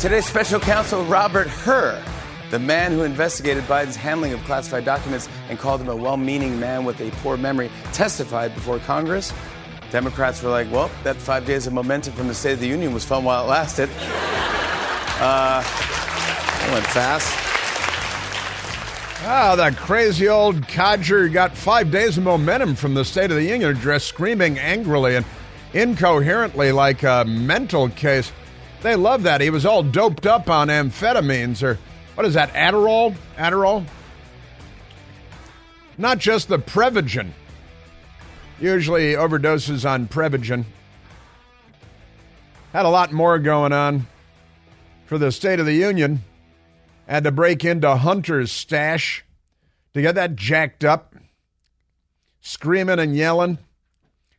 Today's special counsel, Robert Hur, the man who investigated Biden's handling of classified documents and called him a well-meaning man with a poor memory, testified before Congress. Democrats were like, well, that 5 days of momentum from the State of the Union was fun while it lasted. That went fast. That crazy old codger got 5 days of momentum from the State of the Union address, screaming angrily and incoherently like a mental case. They love that. He was all doped up on amphetamines, or what is that, Adderall? Adderall? Not just the Prevagen. Usually overdoses on Prevagen. Had a lot more going on for the State of the Union. Had to break into Hunter's stash to get that jacked up. Screaming and yelling.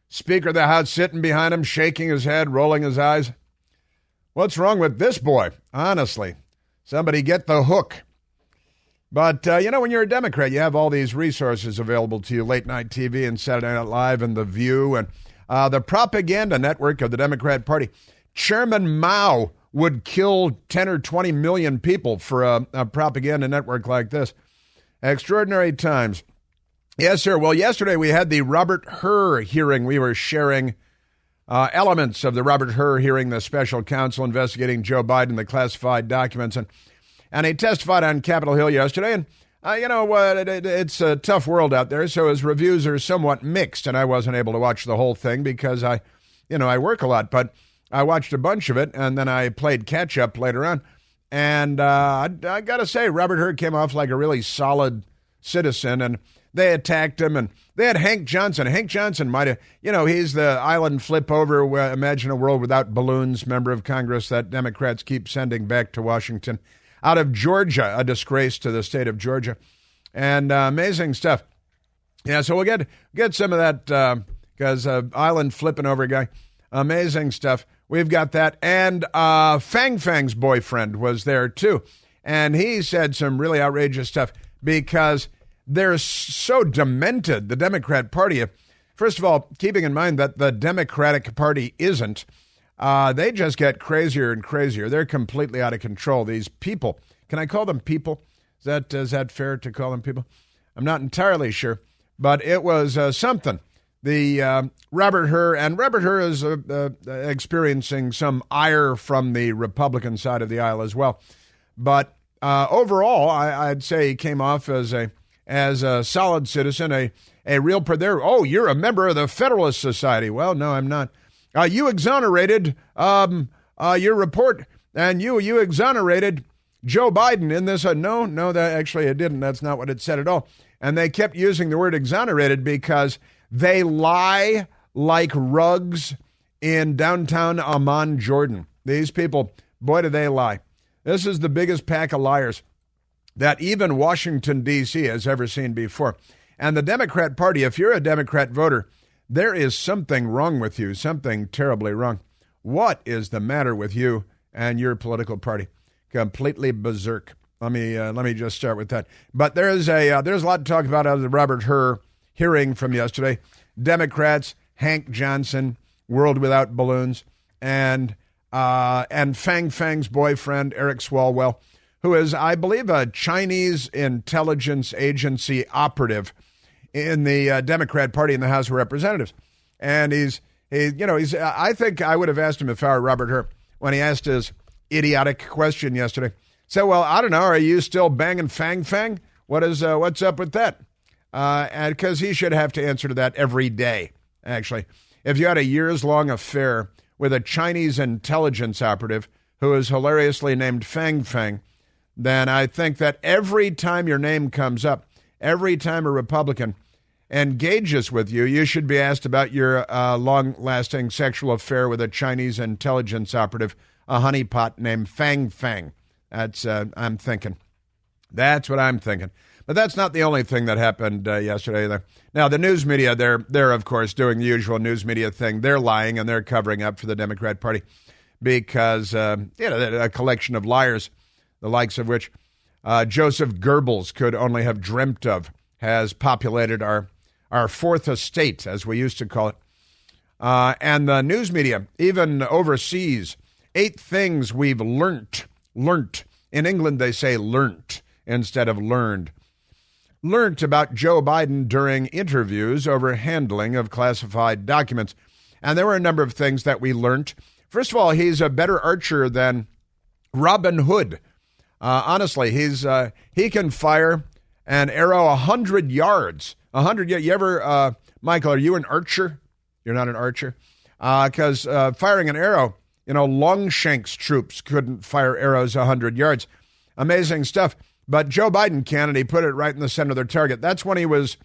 Speaker of the House sitting behind him, shaking his head, rolling his eyes. What's wrong with this boy? Honestly, somebody get the hook. But, when you're a Democrat, you have all these resources available to you, late night TV and Saturday Night Live and The View and the propaganda network of the Democrat Party. Chairman Mao would kill 10 or 20 million people for a propaganda network like this. Extraordinary times. Yes, sir. Well, yesterday we had the Robert Hur hearing. We were sharing elements of the Robert Hur hearing, the special counsel investigating Joe Biden, the classified documents. And he testified on Capitol Hill yesterday. And it's a tough world out there, so his reviews are somewhat mixed. And I wasn't able to watch the whole thing because I work a lot. But I watched a bunch of it, and then I played catch-up later on. And I got to say, Robert Hur came off like a really solid citizen, and they attacked him, and they had Hank Johnson. Hank Johnson might have, he's the island flip over, imagine a world without balloons, member of Congress that Democrats keep sending back to Washington. Out of Georgia, a disgrace to the state of Georgia. And amazing stuff. Yeah, so we'll get some of that because island flipping over guy. Amazing stuff. We've got that. And Fang Fang's boyfriend was there, too. And he said some really outrageous stuff because they're so demented, the Democrat Party. First of all, keeping in mind that the Democratic Party isn't, they just get crazier and crazier. They're completely out of control. These people. Can I call them people? Is that fair to call them people? I'm not entirely sure. But it was something. The Robert Hur is experiencing some ire from the Republican side of the aisle as well. But overall, I'd say he came off as a solid citizen, a real there. Oh, you're a member of the Federalist Society. Well, no, I'm not. You exonerated your report, and you exonerated Joe Biden in this. No, that actually it didn't. That's not what it said at all. And they kept using the word exonerated because they lie like rugs in downtown Amman, Jordan. These people, boy, do they lie. This is the biggest pack of liars that even Washington, D.C. has ever seen before. And the Democrat Party, if you're a Democrat voter, there is something wrong with you, something terribly wrong. What is the matter with you and your political party? Completely berserk. Let me just start with that. But there's a lot to talk about out of the Robert Hur hearing from yesterday. Democrats, Hank Johnson, World Without Balloons, and Fang Fang's boyfriend, Eric Swalwell, who is, I believe, a Chinese intelligence agency operative in the Democrat Party in the House of Representatives. And he's I think I would have asked him if I were Robert Hur when he asked his idiotic question yesterday. So, well, I don't know, are you still banging Fang Fang? What's up with that? And because he should have to answer to that every day, actually. If you had a years-long affair with a Chinese intelligence operative who is hilariously named Fang Fang, then I think that every time your name comes up, every time a Republican engages with you, you should be asked about your long-lasting sexual affair with a Chinese intelligence operative, a honeypot named Fang Fang. That's I'm thinking. That's what I'm thinking. But that's not the only thing that happened yesterday. Now, the news media, they're of course doing the usual news media thing. They're lying and they're covering up for the Democrat Party because they're a collection of liars, the likes of which Joseph Goebbels could only have dreamt of, has populated our fourth estate, as we used to call it. And the news media, even overseas, 8 things we've learnt learnt. In England, they say learnt instead of learned. Learnt about Joe Biden during interviews over handling of classified documents. And there were a number of things that we learnt. First of all, he's a better archer than Robin Hood. Honestly, he can fire an arrow 100 yards. 100 yards. You ever, Michael, are you an archer? You're not an archer? Because firing an arrow, Longshank's troops couldn't fire arrows 100 yards. Amazing stuff. But Joe Biden can, and he put it right in the center of their target. That's when he was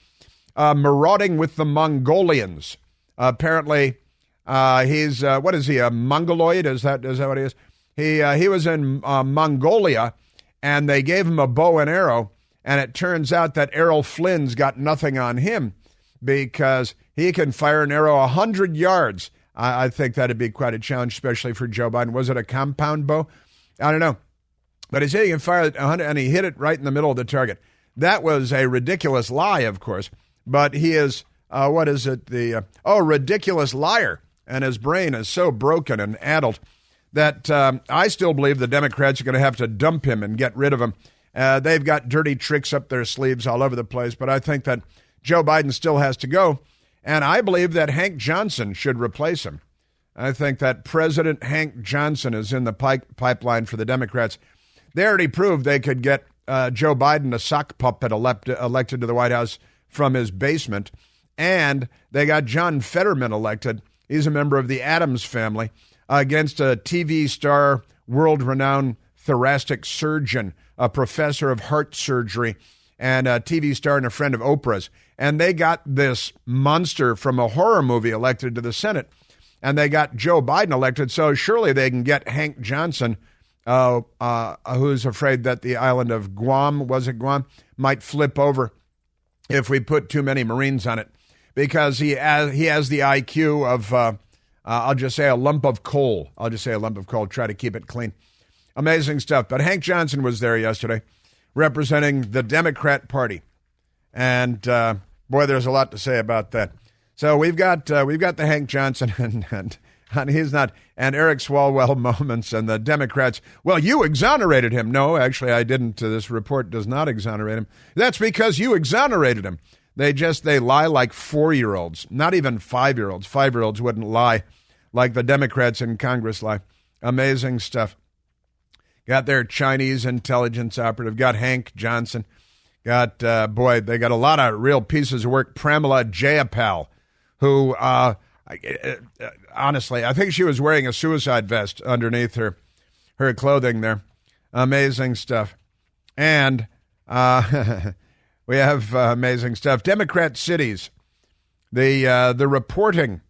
marauding with the Mongolians. Apparently, he's, what is he, a Mongoloid? Is that what he is? He was in Mongolia, and they gave him a bow and arrow, and it turns out that Errol Flynn's got nothing on him because he can fire an arrow 100 yards. I think that'd be quite a challenge, especially for Joe Biden. Was it a compound bow? I don't know. But he said he can fire it 100, and he hit it right in the middle of the target. That was a ridiculous lie, of course. But he is, ridiculous liar. And his brain is so broken and addled that I still believe the Democrats are going to have to dump him and get rid of him. They've got dirty tricks up their sleeves all over the place. But I think that Joe Biden still has to go. And I believe that Hank Johnson should replace him. I think that President Hank Johnson is in the pipeline for the Democrats. They already proved they could get Joe Biden, a sock puppet, elected to the White House from his basement. And they got John Fetterman elected. He's a member of the Addams family against a TV star, world-renowned thoracic surgeon, a professor of heart surgery, and a TV star and a friend of Oprah's. And they got this monster from a horror movie elected to the Senate. And they got Joe Biden elected. So surely they can get Hank Johnson, who's afraid that the island of Guam, might flip over if we put too many Marines on it. Because he has the IQ of, I'll just say a lump of coal. Try to keep it clean. Amazing stuff. But Hank Johnson was there yesterday representing the Democrat Party. And, boy, there's a lot to say about that. So we've got the Hank Johnson and he's not, and Eric Swalwell moments and the Democrats. Well, you exonerated him. No, actually, I didn't. This report does not exonerate him. That's because you exonerated him. They lie like 4-year-olds, not even 5-year-olds. 5-year-olds wouldn't lie like the Democrats in Congress lie. Amazing stuff. Got their Chinese intelligence operative, got Hank Johnson, got, they got a lot of real pieces of work. Pramila Jayapal, who, honestly, I think she was wearing a suicide vest underneath her clothing there. Amazing stuff. And we have amazing stuff. Democrat cities, the reporting,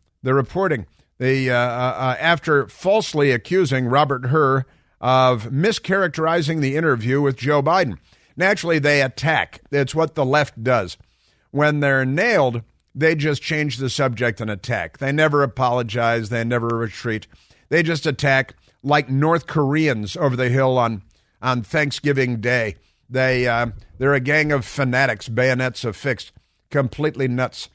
after falsely accusing Robert Hur of mischaracterizing the interview with Joe Biden. Naturally, they attack. It's what the left does. When they're nailed, they just change the subject and attack. They never apologize. They never retreat. They just attack like North Koreans over the hill on Thanksgiving Day. They're a gang of fanatics, bayonets affixed, completely nuts.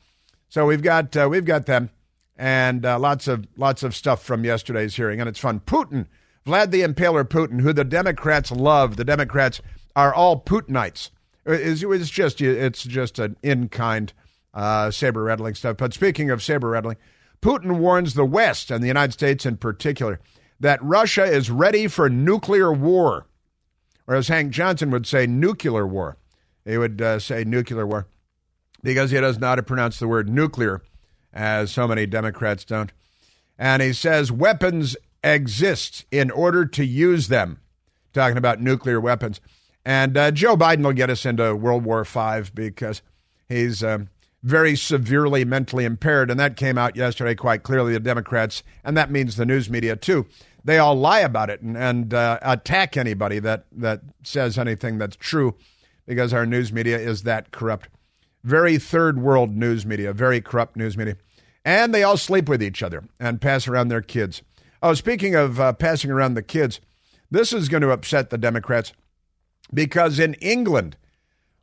So we've got them, and lots of stuff from yesterday's hearing, and it's fun. Putin, Vlad the Impaler Putin, who the Democrats love. The Democrats are all Putinites. It's just an in-kind saber-rattling stuff. But speaking of saber-rattling, Putin warns the West, and the United States in particular, that Russia is ready for nuclear war. Or as Hank Johnson would say, nuclear war. He would say nuclear war because he doesn't know how to pronounce the word nuclear, as so many Democrats don't. And he says weapons exist in order to use them, talking about nuclear weapons. And Joe Biden will get us into World War V because he's very severely mentally impaired, and that came out yesterday quite clearly, the Democrats, and that means the news media too. They all lie about it and attack anybody that says anything that's true because our news media is that corrupt. Very third world news media, very corrupt news media. And they all sleep with each other and pass around their kids. Oh, speaking of passing around the kids, this is going to upset the Democrats because in England,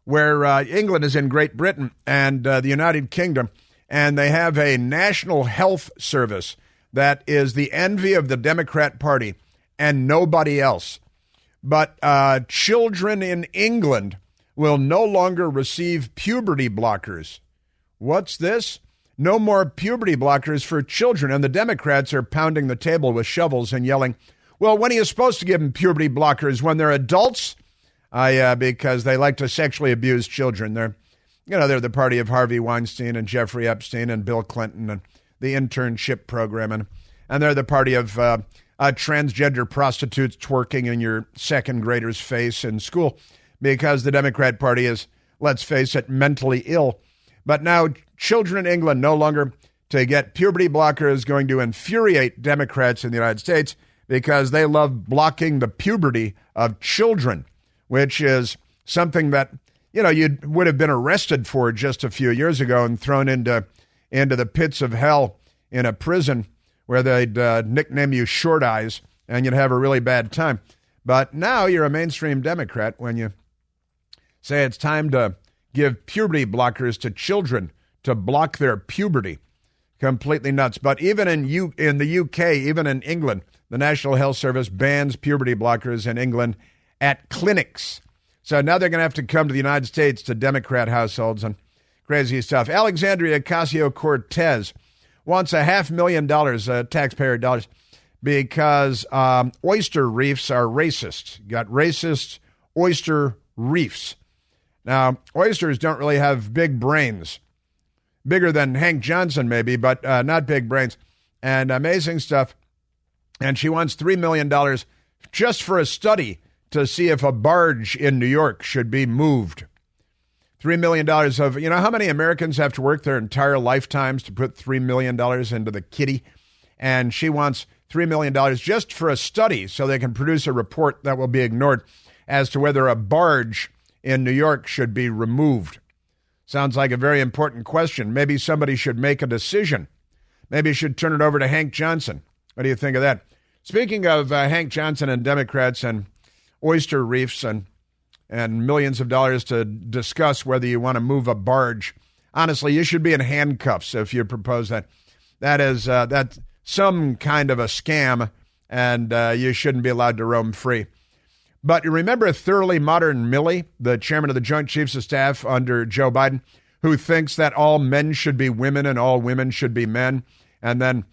where England is in Great Britain and the United Kingdom, and they have a national health service that is the envy of the Democrat Party and nobody else. But children in England will no longer receive puberty blockers. What's this? No more puberty blockers for children. And the Democrats are pounding the table with shovels and yelling, well, when are you supposed to give them puberty blockers? When they're adults? Because they like to sexually abuse children. They're the party of Harvey Weinstein and Jeffrey Epstein and Bill Clinton and the internship program. And they're the party of transgender prostitutes twerking in your second grader's face in school, because the Democrat Party is, let's face it, mentally ill. But now children in England no longer to get puberty blockers is going to infuriate Democrats in the United States, because they love blocking the puberty of children, which is something that, you would have been arrested for just a few years ago and thrown into the pits of hell in a prison where they'd nickname you Short Eyes, and you'd have a really bad time. But now you're a mainstream Democrat when you say it's time to give puberty blockers to children to block their puberty. Completely nuts. But even in the UK, even in England, the National Health Service bans puberty blockers in England at clinics. So now they're going to have to come to the United States to Democrat households and crazy stuff. Alexandria Ocasio-Cortez wants $500,000 taxpayer dollars because oyster reefs are racist. You got racist oyster reefs. Now, oysters don't really have big brains. Bigger than Hank Johnson, maybe, but not big brains. And amazing stuff. And she wants $3 million just for a study to see if a barge in New York should be moved. $3 million of, how many Americans have to work their entire lifetimes to put $3 million into the kitty? And she wants $3 million just for a study so they can produce a report that will be ignored as to whether a barge in New York should be removed. Sounds like a very important question. Maybe somebody should make a decision. Maybe you should turn it over to Hank Johnson. What do you think of that? Speaking of Hank Johnson and Democrats and oyster reefs and millions of dollars to discuss whether you want to move a barge, honestly, you should be in handcuffs if you propose that. That's some kind of a scam, and you shouldn't be allowed to roam free. But you remember Thoroughly Modern Millie, the chairman of the Joint Chiefs of Staff under Joe Biden, who thinks that all men should be women and all women should be men? And then,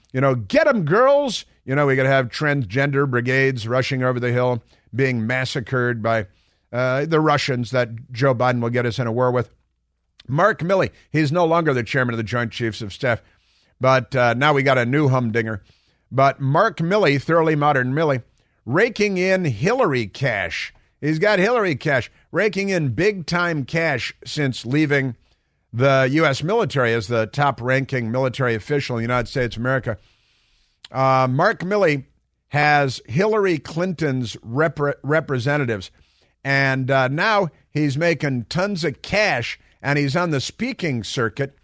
get them, girls. We got to have transgender brigades rushing over the hill, being massacred by the Russians that Joe Biden will get us in a war with. Mark Milley, he's no longer the chairman of the Joint Chiefs of Staff, but now we got a new humdinger. But Mark Milley, Thoroughly Modern Milley, raking in Hillary cash. He's got Hillary cash, raking in big-time cash since leaving the U.S. military as the top-ranking military official in the United States of America. Mark Milley has Hillary Clinton's representatives, and now he's making tons of cash, and he's on the speaking circuit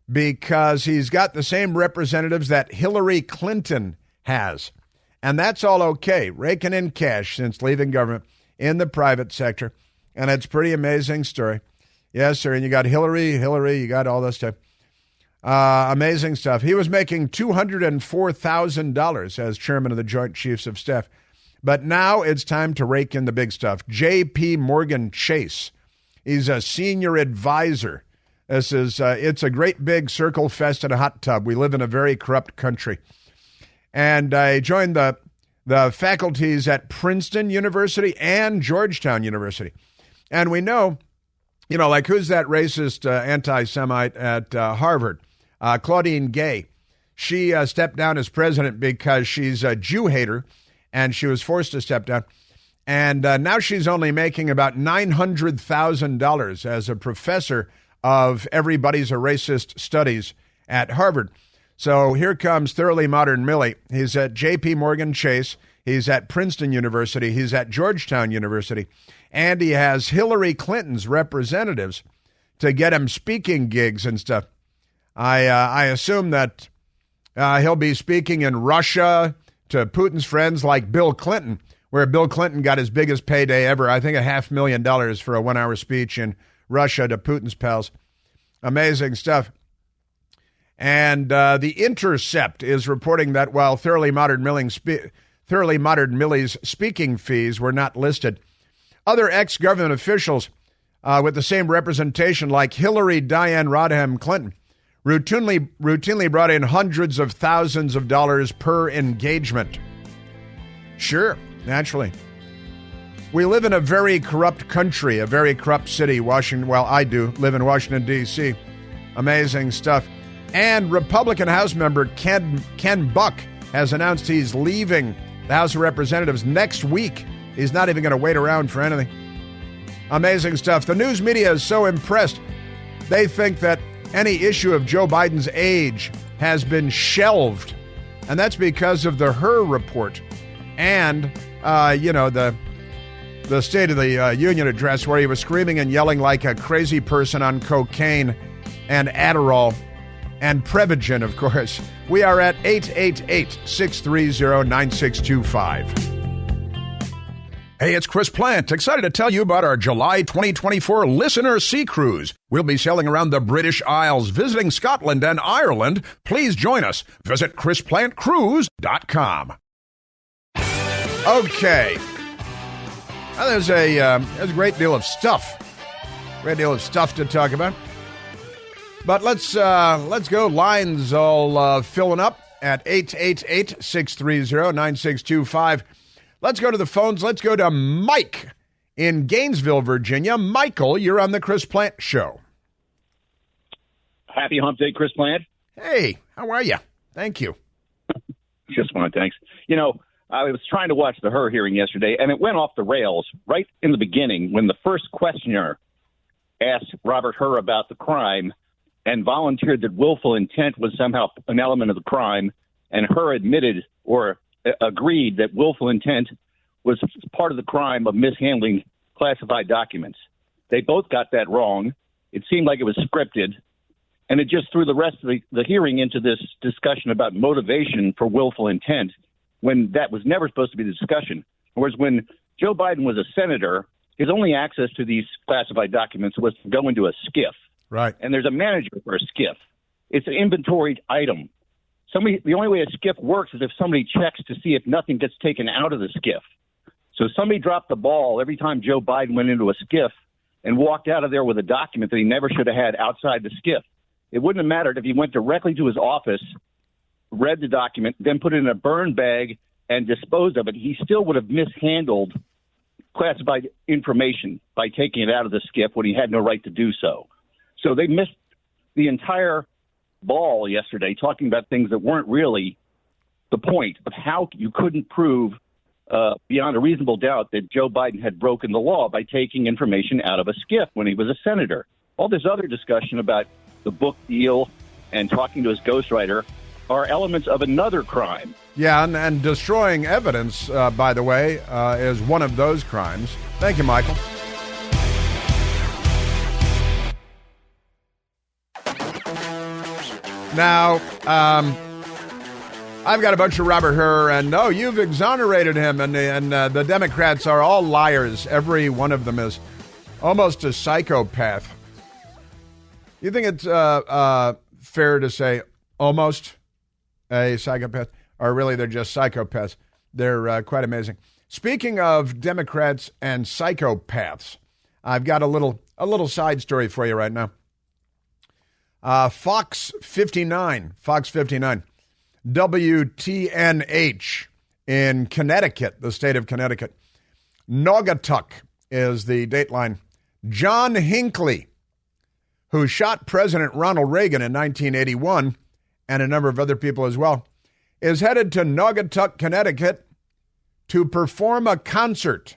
because he's got the same representatives that Hillary Clinton has. And that's all okay, raking in cash since leaving government in the private sector. And it's a pretty amazing story. Yes, sir. And you got Hillary, you got all this stuff. Amazing stuff. He was making $204,000 as chairman of the Joint Chiefs of Staff. But now it's time to rake in the big stuff. J.P. Morgan Chase. He's a senior advisor. It's a great big circle fest in a hot tub. We live in a very corrupt country. And I joined the faculties at Princeton University and Georgetown University. And we know, like who's that racist anti-Semite at Harvard? Claudine Gay. She stepped down as president because she's a Jew hater, and she was forced to step down. And now she's only making about $900,000 as a professor of Everybody's a Racist studies at Harvard. So here comes Thoroughly Modern Millie. He's at J.P. Morgan Chase. He's at Princeton University. He's at Georgetown University. And he has Hillary Clinton's representatives to get him speaking gigs and stuff. I assume that he'll be speaking in Russia to Putin's friends like Bill Clinton, where Bill Clinton got his biggest payday ever. I think $500,000 for a 1-hour speech in Russia to Putin's pals. Amazing stuff. And The Intercept is reporting that while Thoroughly Modern Millie's Thoroughly Modern Millie's speaking fees were not listed. Other ex-government officials with the same representation, like Hillary Diane Rodham Clinton, routinely brought in hundreds of thousands of dollars per engagement. Sure, naturally. We live in a very corrupt country, a very corrupt city, Washington. Well, I do live in Washington, D.C. Amazing stuff. And Republican House member Ken Buck has announced he's leaving the House of Representatives next week. He's not even going to wait around for anything. Amazing stuff. The news media is so impressed. They think that any issue of Joe Biden's age has been shelved. And that's because of the Hur report and, the State of the Union address where he was screaming and yelling like a crazy person on cocaine and Adderall and Prevagen, of course. We are at 888-630-9625. Hey, it's Chris Plant. Excited to tell you about our July 2024 Listener Sea Cruise. We'll be sailing around the British Isles, visiting Scotland and Ireland. Please join us. Visit ChrisPlantCruise.com. Okay. Now, there's a great deal of stuff. To talk about. But let's go. Lines all filling up at 888-630-9625. Let's go to the phones. Let's go to Mike in Gainesville, Virginia. Michael, you're on the Chris Plant Show. Happy Hump Day, Chris Plant. Hey, how are you? Thank you. Just fine, thanks. I was trying to watch the Hur hearing yesterday, and it went off the rails right in the beginning when the first questioner asked Robert Hur about the crime and volunteered that willful intent was somehow an element of the crime, and Hur admitted or agreed that willful intent was part of the crime of mishandling classified documents. They both got that wrong. It seemed like it was scripted, and it just threw the rest of the hearing into this discussion about motivation for willful intent, when that was never supposed to be the discussion. Whereas when Joe Biden was a senator, his only access to these classified documents was to go into a SCIF. Right. And there's a manager for a SCIF. It's an inventoried item. The only way a SCIF works is if somebody checks to see if nothing gets taken out of the SCIF. So somebody dropped the ball every time Joe Biden went into a SCIF and walked out of there with a document that he never should have had outside the SCIF. It wouldn't have mattered if he went directly to his office, read the document, then put it in a burn bag and disposed of it. He still would have mishandled classified information by taking it out of the SCIF when he had no right to do so. So they missed the entire ball yesterday talking about things that weren't really the point of how you couldn't prove beyond a reasonable doubt that Joe Biden had broken the law by taking information out of a SCIF when he was a senator. All this other discussion about the book deal and talking to his ghostwriter are elements of another crime. Yeah, and destroying evidence, by the way, is one of those crimes. Thank you, Michael. Now, I've got a bunch of Robert Hur, and no, you've exonerated him, and the Democrats are all liars. Every one of them is almost a psychopath. You think it's fair to say almost a psychopath? Or really, they're just psychopaths. They're quite amazing. Speaking of Democrats and psychopaths, I've got a little side story for you right now. Fox 59, WTNH in Connecticut, the state of Connecticut. Naugatuck is the dateline. John Hinckley, who shot President Ronald Reagan in 1981, and a number of other people as well, is headed to Naugatuck, Connecticut to perform a concert.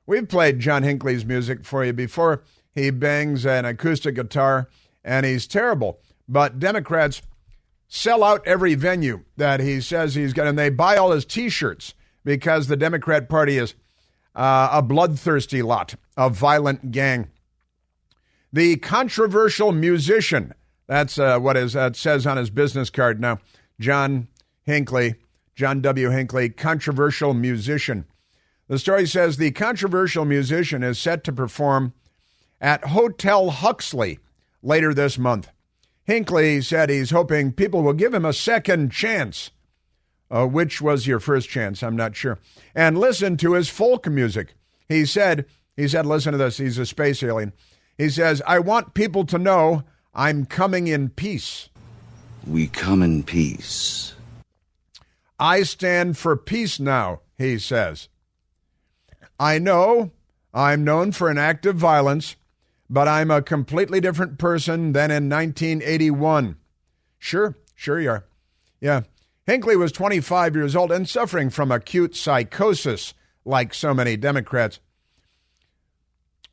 We've played John Hinckley's music for you before. He bangs an acoustic guitar, and he's terrible. But Democrats sell out every venue that he says he's got, and they buy all his T-shirts because the Democrat Party is a bloodthirsty lot, a violent gang. The controversial musician, that's that says on his business card now, John W. Hinckley, controversial musician. The story says the controversial musician is set to perform at Hotel Huxley later this month. Hinckley said he's hoping people will give him a second chance. which was your first chance? I'm not sure. And listen to his folk music. He said, listen to this. He's a space alien. He says, I want people to know I'm coming in peace. We come in peace. I stand for peace now, he says. I know I'm known for an act of violence, but I'm a completely different person than in 1981. Sure you are. Yeah. Hinckley was 25 years old and suffering from acute psychosis, like so many Democrats.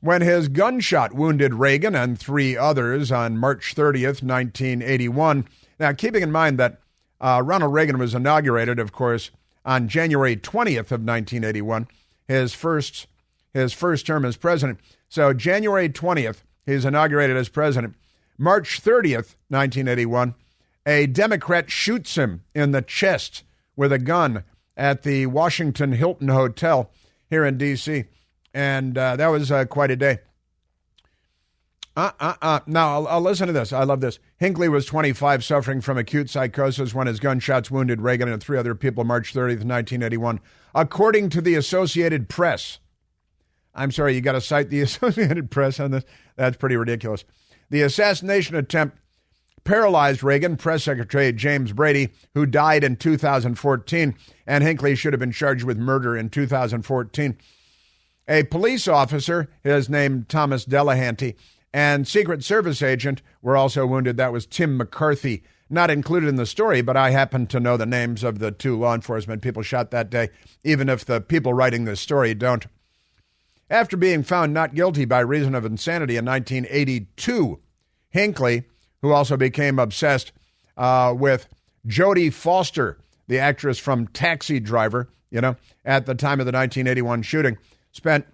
When his gunshot wounded Reagan and 3 others on March 30th, 1981. Now, keeping in mind that Ronald Reagan was inaugurated, of course, on January 20th of 1981, his first term as president. So January 20th, he's inaugurated as president. March 30th, 1981, a Democrat shoots him in the chest with a gun at the Washington Hilton Hotel here in D.C., and that was quite a day. Now, I'll listen to this. I love this. Hinckley was 25, suffering from acute psychosis when his gunshots wounded Reagan and 3 other people March 30th, 1981, according to the Associated Press. I'm sorry, you got to cite the Associated Press on this? That's pretty ridiculous. The assassination attempt paralyzed Reagan, Press Secretary James Brady, who died in 2014, and Hinckley should have been charged with murder in 2014. A police officer, his name Thomas Delahanty, and Secret Service agent were also wounded. That was Tim McCarthy. Not included in the story, but I happen to know the names of the 2 law enforcement people shot that day, even if the people writing this story don't. After being found not guilty by reason of insanity in 1982, Hinckley, who also became obsessed with Jodie Foster, the actress from Taxi Driver, at the time of the 1981 shooting, spent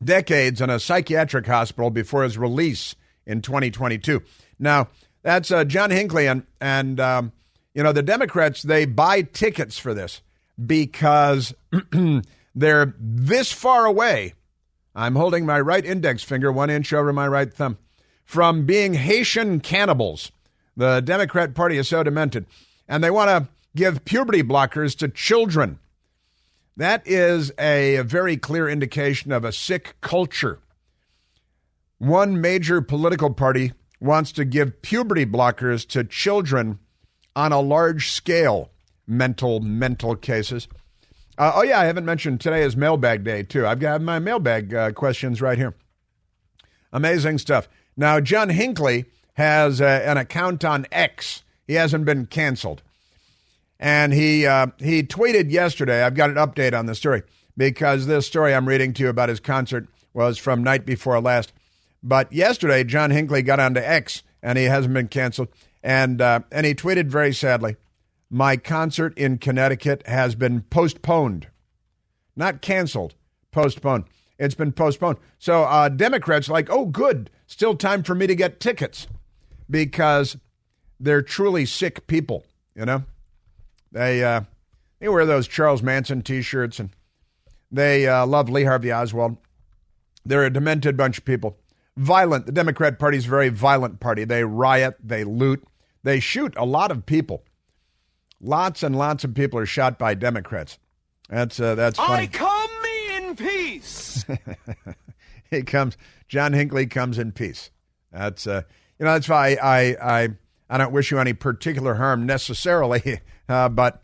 decades in a psychiatric hospital before his release in 2022. Now, that's John Hinckley, and the Democrats, they buy tickets for this because they're this far away. I'm holding my right index finger 1 inch over my right thumb from being Haitian cannibals. The Democrat Party is so demented, and they want to give puberty blockers to children. That is a very clear indication of a sick culture. One major political party wants to give puberty blockers to children on a large scale. Mental cases. I haven't mentioned today is mailbag day, too. I've got my mailbag questions right here. Amazing stuff. Now, John Hinckley has an account on X. He hasn't been canceled. And he tweeted yesterday, I've got an update on the story, because this story I'm reading to you about his concert was from night before last. But yesterday, John Hinckley got onto X, and he hasn't been canceled. And he tweeted very sadly, my concert in Connecticut has been postponed. Not canceled, postponed. It's been postponed. So Democrats are like, oh, good, still time for me to get tickets, because they're truly sick people, They wear those Charles Manson T-shirts, and they love Lee Harvey Oswald. They're a demented bunch of people. Violent. The Democrat Party is a very violent party. They riot. They loot. They shoot a lot of people. Lots and lots of people are shot by Democrats. That's funny. I come in peace. John Hinckley comes in peace. That's that's why I don't wish you any particular harm necessarily. But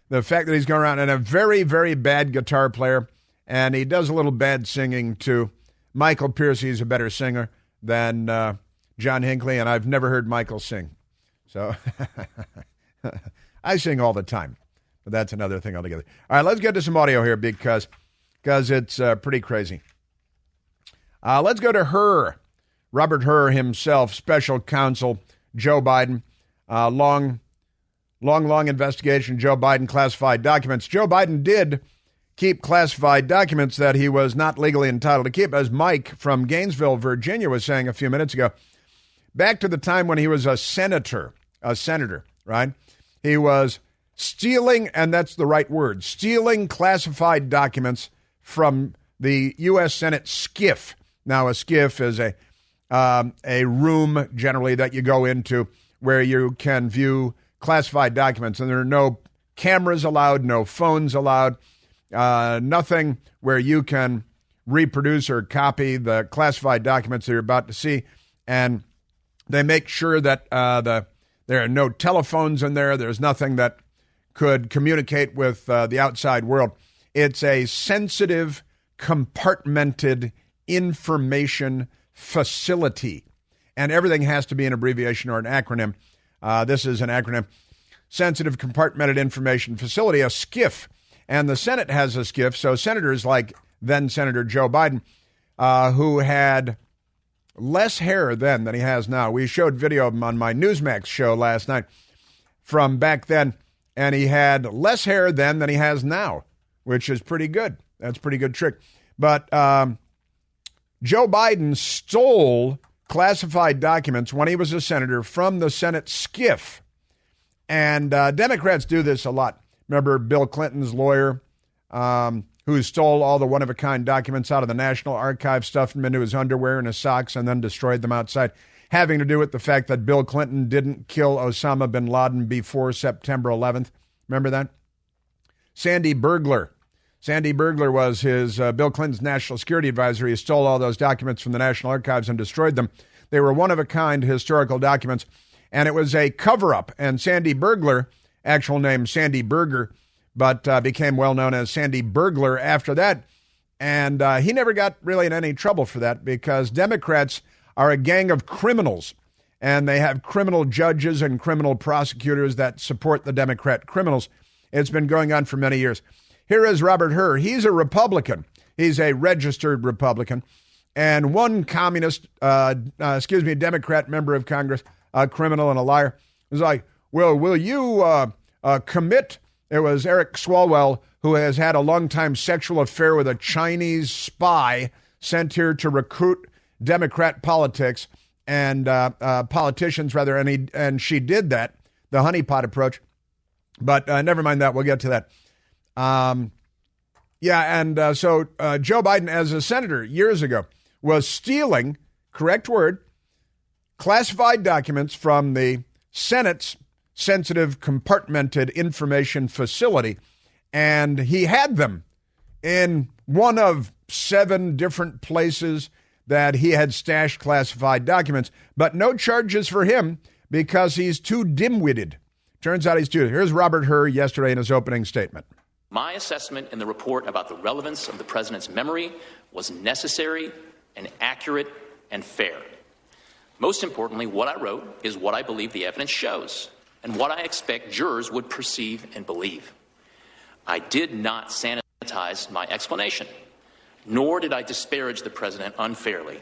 the fact that he's going around and a very, very bad guitar player, and he does a little bad singing too. Michael Piercy is a better singer than John Hinckley, and I've never heard Michael sing. So I sing all the time, but that's another thing altogether. All right, let's get to some audio here because it's pretty crazy. Let's go to Hur, Robert Hur himself, special counsel, Joe Biden, long investigation, Joe Biden classified documents. Joe Biden did keep classified documents that he was not legally entitled to keep, as Mike from Gainesville, Virginia was saying a few minutes ago. Back to the time when he was a senator, right? He was stealing, and that's the right word, stealing classified documents from the U.S. Senate SCIF. Now, a SCIF is a room generally that you go into where you can view classified documents, and there are no cameras allowed, no phones allowed, nothing where you can reproduce or copy the classified documents that you're about to see. And they make sure that there are no telephones in there. There's nothing that could communicate with the outside world. It's a sensitive, compartmented information facility. And everything has to be an abbreviation or an acronym. This is an acronym. Sensitive Compartmented Information Facility, a SCIF. And the Senate has a SCIF. So senators like then Senator Joe Biden, who had less hair then than he has now. We showed video of him on my Newsmax show last night from back then, and he had less hair then than he has now, which is pretty good. That's a pretty good trick. But Joe Biden stole classified documents when he was a senator from the Senate SCIF. And Democrats do this a lot. Remember Bill Clinton's lawyer who stole all the one-of-a-kind documents out of the National Archive, stuffed them into his underwear and his socks, and then destroyed them outside, having to do with the fact that Bill Clinton didn't kill Osama bin Laden before September 11th. Remember that? Sandy Bergler. Sandy Bergler was his Bill Clinton's national security advisor. He stole all those documents from the National Archives and destroyed them. They were one-of-a-kind historical documents, and it was a cover-up. And Sandy Bergler, actual name Sandy Berger, but became well-known as Sandy Bergler after that. And he never got really in any trouble for that because Democrats are a gang of criminals, and they have criminal judges and criminal prosecutors that support the Democrat criminals. It's been going on for many years. Here is Robert Hur. He's a Republican. He's a registered Republican. And one Democrat member of Congress, a criminal and a liar, was like, well, will you commit? It was Eric Swalwell, who has had a long-time sexual affair with a Chinese spy sent here to recruit Democrat politics and politicians, rather, and she did that, the honeypot approach. But never mind that. We'll get to that. So Joe Biden, as a senator years ago, was stealing, correct word, classified documents from the Senate's sensitive compartmented information facility, and he had them in one of 7 different places that he had stashed classified documents, but no charges for him because he's too dim-witted. Turns out he's too. Here's Robert Hur yesterday in his opening statement. My assessment in the report about the relevance of the president's memory was necessary and accurate and fair. Most importantly, what I wrote is what I believe the evidence shows and what I expect jurors would perceive and believe. I did not sanitize my explanation, nor did I disparage the president unfairly.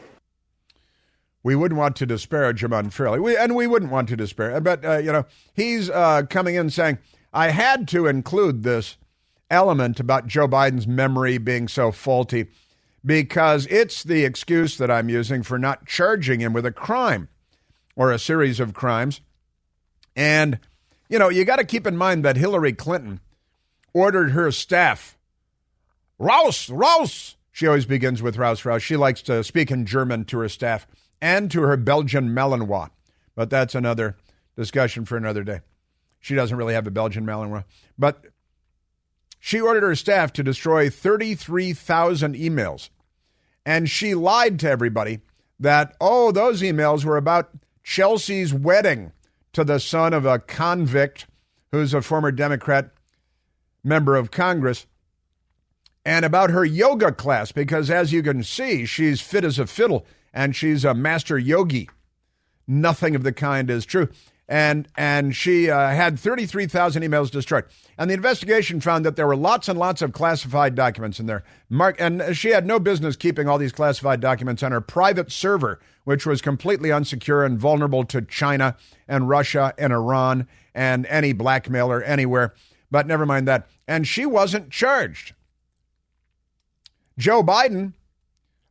We wouldn't want to disparage him unfairly. We wouldn't want to disparage. But, he's coming in saying, I had to include this element about Joe Biden's memory being so faulty because it's the excuse that I'm using for not charging him with a crime or a series of crimes. And, you got to keep in mind that Hillary Clinton ordered her staff, raus, raus. She always begins with raus, raus. She likes to speak in German to her staff and to her Belgian Malinois. But that's another discussion for another day. She doesn't really have a Belgian Malinois. But she ordered her staff to destroy 33,000 emails. And she lied to everybody that, those emails were about Chelsea's wedding to the son of a convict who's a former Democrat member of Congress, and about her yoga class, because as you can see, she's fit as a fiddle, and she's a master yogi. Nothing of the kind is true. And she had 33,000 emails destroyed. And the investigation found that there were lots and lots of classified documents in there. And she had no business keeping all these classified documents on her private server, which was completely unsecure and vulnerable to China and Russia and Iran and any blackmailer anywhere. But never mind that. And she wasn't charged. Joe Biden,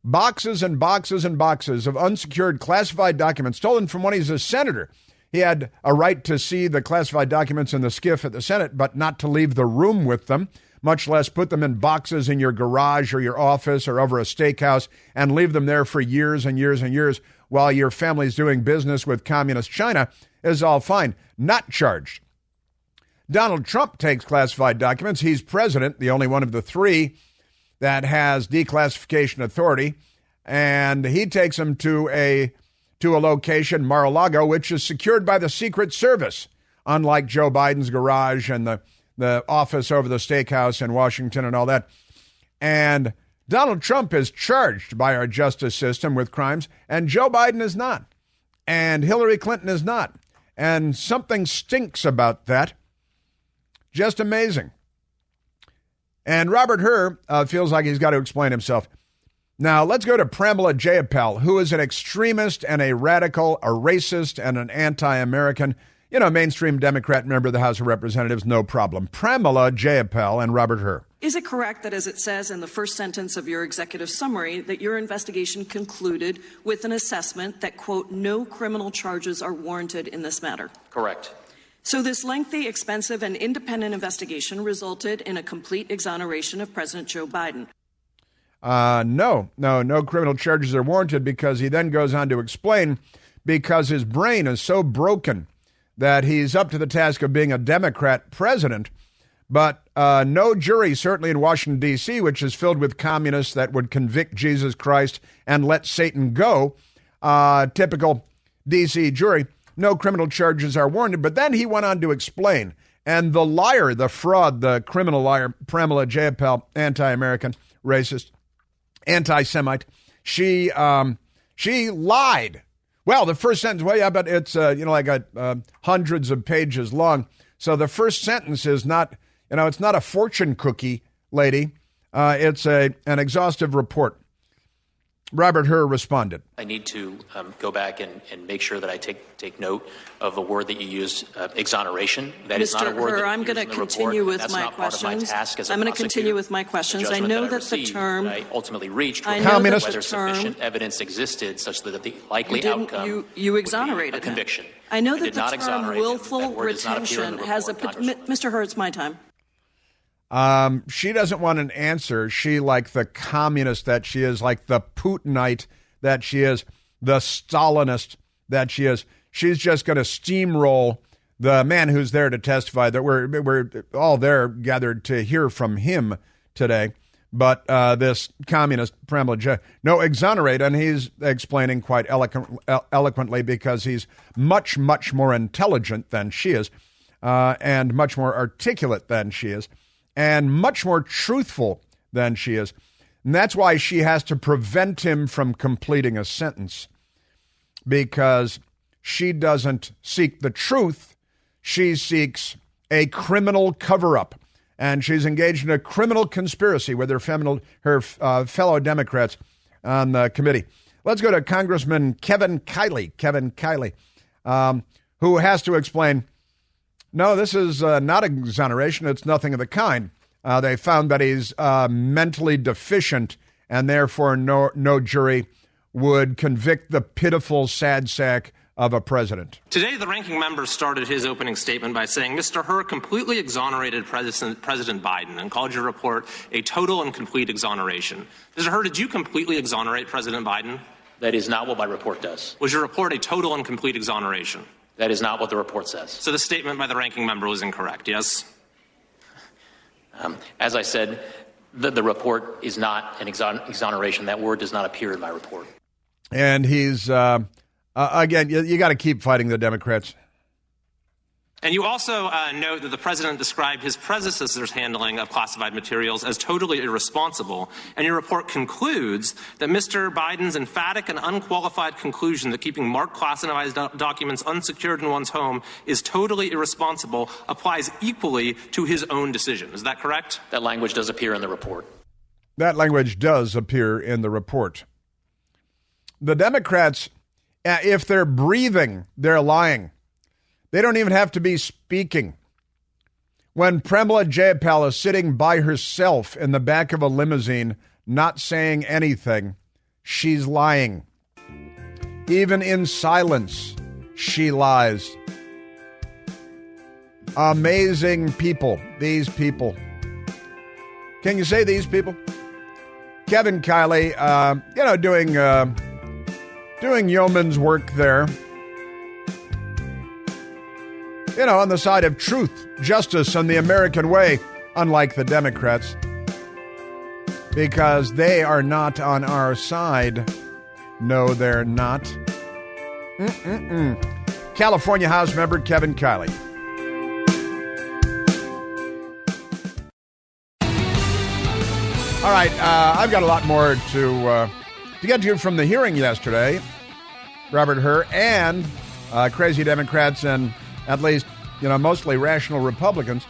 boxes and boxes and boxes of unsecured classified documents stolen from when he's a senator. He had a right to see the classified documents in the SCIF at the Senate, but not to leave the room with them, much less put them in boxes in your garage or your office or over a steakhouse and leave them there for years and years and years while your family's doing business with communist China is all fine. Not charged. Donald Trump takes classified documents. He's president, the only one of the three that has declassification authority, and he takes them to a location, Mar-a-Lago, which is secured by the Secret Service, unlike Joe Biden's garage and the office over the steakhouse in Washington and all that. And Donald Trump is charged by our justice system with crimes, and Joe Biden is not, and Hillary Clinton is not. And something stinks about that. Just amazing. And Robert Hur feels like he's got to explain himself. Now, let's go to Pramila Jayapal, who is an extremist and a radical, a racist, and an anti-American, mainstream Democrat member of the House of Representatives, no problem. Pramila Jayapal and Robert Hur. Is it correct that, as it says in the first sentence of your executive summary, that your investigation concluded with an assessment that, quote, no criminal charges are warranted in this matter? Correct. So this lengthy, expensive, and independent investigation resulted in a complete exoneration of President Joe Biden. No criminal charges are warranted, because he then goes on to explain, because his brain is so broken that he's up to the task of being a Democrat president. But no jury, certainly in Washington, D.C., which is filled with communists that would convict Jesus Christ and let Satan go, typical D.C. jury, no criminal charges are warranted. But then he went on to explain, and the liar, the fraud, the criminal liar, Pramila Jayapal, anti-American, racist, anti-Semite, she lied. Well, the first sentence, but it's, hundreds of pages long. So the first sentence is not, it's not a fortune cookie, lady. It's an exhaustive report. Robert Hur responded. I need to go back and make sure that I take note of a word that you used, exoneration. That is not a word that I'm going to continue with my questions. I'm going to continue with my questions. I know that the term I ultimately reached whether sufficient evidence existed such that the likely outcome you exonerated a conviction. I know that the term willful retention has a Mr. Hur, it's my time. She doesn't want an answer. She, like the communist that she is, like the Putinite that she is, the Stalinist that she is, she's just going to steamroll the man who's there to testify. That we're all there gathered to hear from him today. But this communist, Pramila, no, exonerate, and he's explaining quite eloquently, because he's much, much more intelligent than she is, and much more articulate than she is, and much more truthful than she is. And that's why she has to prevent him from completing a sentence, because she doesn't seek the truth. She seeks a criminal cover-up, and she's engaged in a criminal conspiracy with her fellow Democrats on the committee. Let's go to Congressman Kevin Kiley, who has to explain, no, this is not exoneration. It's nothing of the kind. They found that he's mentally deficient, and therefore no jury would convict the pitiful sad sack of a president. Today, the ranking member started his opening statement by saying Mr. Hur completely exonerated President Biden and called your report a total and complete exoneration. Mr. Hur, did you completely exonerate President Biden? That is not what my report does. Was your report a total and complete exoneration? That is not what the report says. So the statement by the ranking member was incorrect, yes? As I said, the report is not an exoneration. That word does not appear in my report. And he's, again, you got to keep fighting the Democrats. And you also note that the president described his predecessor's handling of classified materials as totally irresponsible. And your report concludes that Mr. Biden's emphatic and unqualified conclusion that keeping marked classified documents unsecured in one's home is totally irresponsible applies equally to his own decision. Is that correct? That language does appear in the report. That language does appear in the report. The Democrats, if they're breathing, they're lying. They don't even have to be speaking. When Pramila Jayapal is sitting by herself in the back of a limousine, not saying anything, she's lying. Even in silence, she lies. Amazing people, these people. Can you say these people? Kevin Kiley, doing yeoman's work there. on the side of truth, justice, and the American way, unlike the Democrats, because they are not on our side. No, they're not. California House member Kevin Kiley. All right, I've got a lot more to get to from the hearing yesterday. Robert Hur and crazy Democrats and at least, mostly rational Republicans.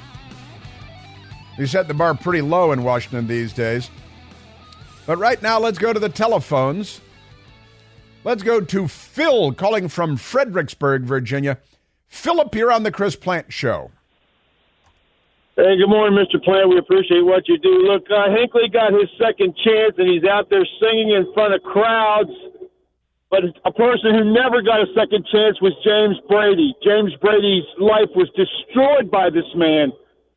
You set the bar pretty low in Washington these days. But right now, let's go to the telephones. Let's go to Phil calling from Fredericksburg, Virginia. Philip, you're on the Chris Plant Show. Hey, good morning, Mr. Plant. We appreciate what you do. Look, Hinckley got his second chance, and he's out there singing in front of crowds. But a person who never got a second chance was James Brady. James Brady's life was destroyed by this man,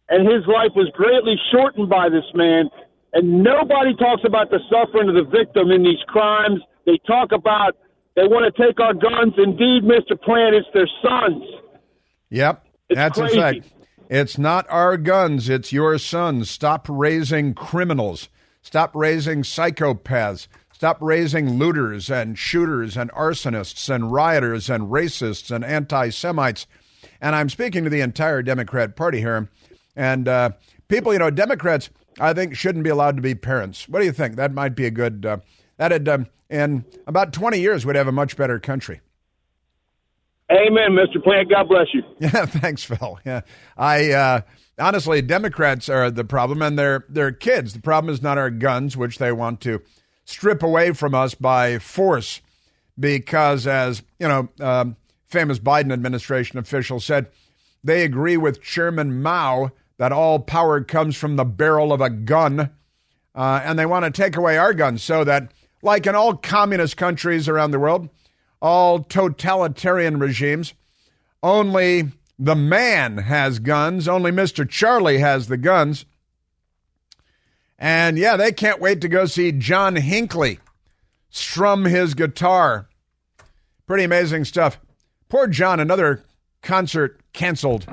and his life was greatly shortened by this man. And nobody talks about the suffering of the victim in these crimes. They talk about they want to take our guns. Indeed, Mr. Plant, it's their sons. Yep, that's crazy. A fact. It's not our guns, it's your sons. Stop raising criminals. Stop raising psychopaths. Stop raising looters and shooters and arsonists and rioters and racists and anti-Semites. And I'm speaking to the entire Democrat Party here. And people, Democrats, I think, shouldn't be allowed to be parents. What do you think? That might be a good, in about 20 years, we'd have a much better country. Amen, Mr. Plant. God bless you. Yeah, thanks, Phil. Yeah, honestly, Democrats are the problem, and they're kids. The problem is not our guns, which they want to strip away from us by force, because, as famous Biden administration official said, they agree with Chairman Mao that all power comes from the barrel of a gun, and they want to take away our guns so that, like in all communist countries around the world, all totalitarian regimes, only the man has guns, only Mr. Charlie has the guns. And yeah, they can't wait to go see John Hinckley strum his guitar. Pretty amazing stuff. Poor John, another concert canceled.